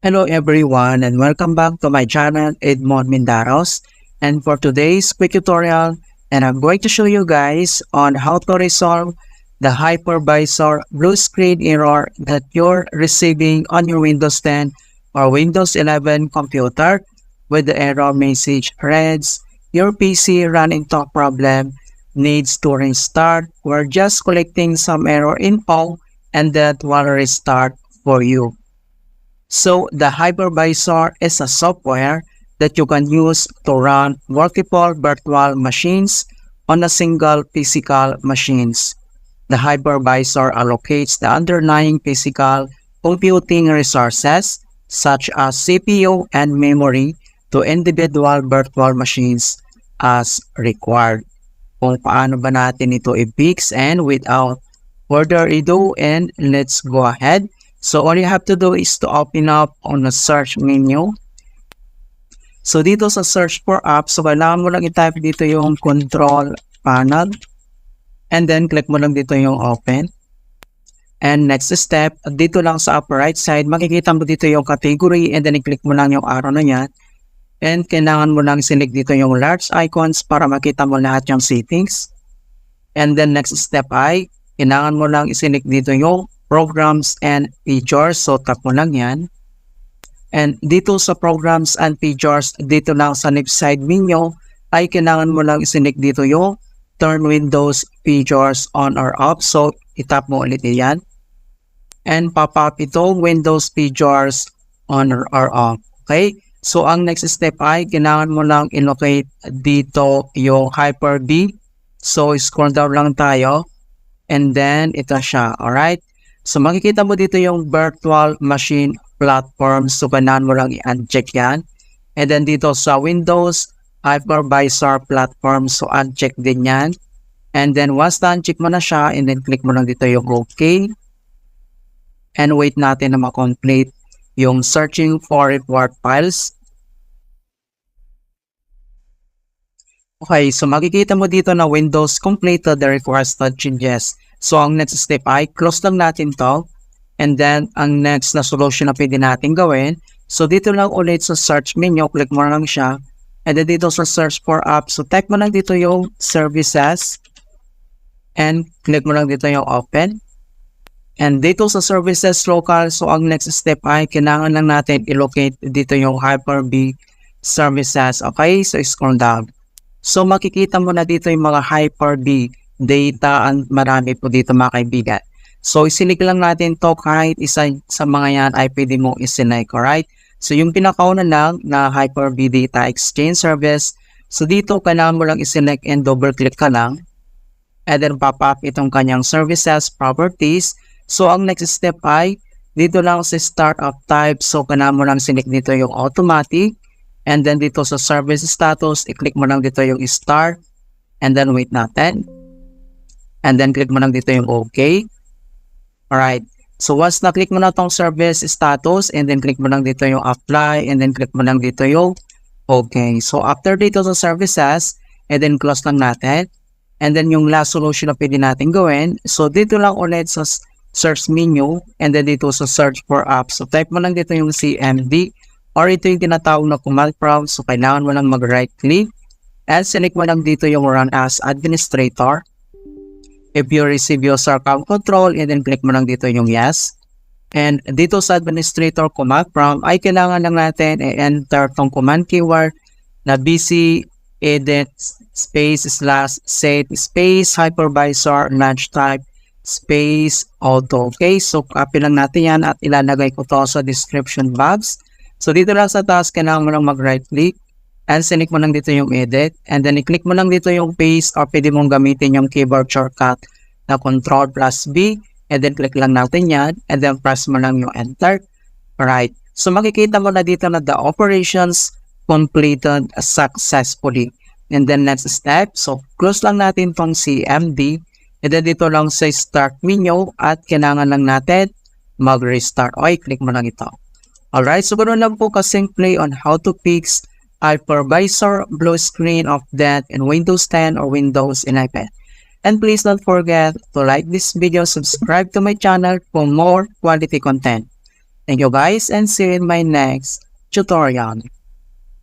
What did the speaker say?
Hello everyone and welcome back to my channel Edmond Mindaros, and for today's quick tutorial and I'm going to show you guys on how to resolve the hypervisor blue screen error that you're receiving on your Windows 10 or Windows 11 computer, with the error message reads your PC ran into a problem, needs to restart. We're just collecting some error info and that will restart for you. So the hypervisor is a software that you can use to run multiple virtual machines on a single physical machines. The hypervisor allocates the underlying physical computing resources such as CPU and memory to individual virtual machines as required. Kung paano ba natin ito i-fix, and without further ado, and let's go ahead. So all you have to do is to open up on the search menu. So dito sa search for apps, so kailangan mo lang i-type dito yung control panel. And then click mo lang dito yung open. And next step, dito lang sa upper right side, makikita mo dito yung category and then i-click mo lang yung arrow na yan. And kailangan mo lang select dito yung large icons para makita mo lahat yung settings. And then next step ay, kailangan mo lang i-select dito yung programs and features. So tap mo lang yan. And dito sa programs and features, dito lang sa left side menu, ay kailangan mo lang i-select dito yung turn Windows features on or off. So itap mo ulit yan. And pop up itong Windows features on or off. Okay? So ang next step ay kailangan mo lang i-locate dito yung Hyper-V. So scroll down lang tayo. And then ito siya. Alright? So makikita mo dito yung virtual machine platform. So kailangan mo lang i-uncheck yan. And then dito sa Windows Hypervisor platform. So uncheck din yan. And then once na-uncheck mo na siya, and then click mo lang dito yung OK. And wait natin na ma-complete yung searching for required files. Okay, so makikita mo dito na Windows completed the requested changes. So ang next step ay close lang natin to. And then ang next na solution na pwede natin gawin. So dito lang ulit sa search menu, click mo lang siya. And then dito sa search for apps, so type mo lang dito yung services. And click mo lang dito yung open. And dito sa services local, so ang next step ay kailangan lang natin i-locate dito yung Hyper-V services. Okay, so scroll down. So makikita mo na dito yung mga Hyper-V data, and marami po dito mga kaibigan. So isinig lang natin to, kahit isa sa mga yan ay pwede mong isinig. Alright? So yung pinakauna lang na Hyper-V Data Exchange Service. So dito kailangan mo lang isinig and double click ka lang. And then pop up itong kanyang services properties. So ang next step ay dito lang sa startup type. So kailangan mo lang select dito yung automatic. And then dito sa service status, i-click mo lang dito yung start. And then wait natin. And then click mo lang dito yung OK. Alright. So once na-click mo na tong service status, and then click mo lang dito yung apply, and then click mo lang dito yung OK. So after dito sa services, and then close lang natin. And then yung last solution na pwede natin gawin. So dito lang ulit sa search menu, and then dito sa search for apps. So type mo lang dito yung CMD, or ito yung tinatawag na command prompt. So kailangan mo lang mag-right click, and select mo lang dito yung run as administrator. If you receive user account control, and then click mo lang dito yung yes. And dito sa administrator command prompt ay kailangan lang natin i-enter tong command keyword na bc edit space / set space hypervisor launch type space auto. Okay, so copy lang natin yan at ilalagay ko to sa description box. So dito lang sa task, kailangan mo lang mag-right click and select mo lang dito yung edit, and then i-click mo lang dito yung paste, or pwede mong gamitin yung keyboard shortcut na Ctrl+B, and then click lang natin yan, and then press mo lang yung enter. Alright, so makikita mo na dito na the operations completed successfully. And then next step, so close lang natin tong CMD, and then dito lang sa start menu at kailangan lang natin mag-restart. Okay, click mo lang ito. Alright, so ganoon lang po kasimple on how to fix Hypervisor blue screen of death in Windows 10 or Windows 11. And please don't forget to like this video, subscribe to my channel for more quality content. Thank you guys and see you in my next tutorial.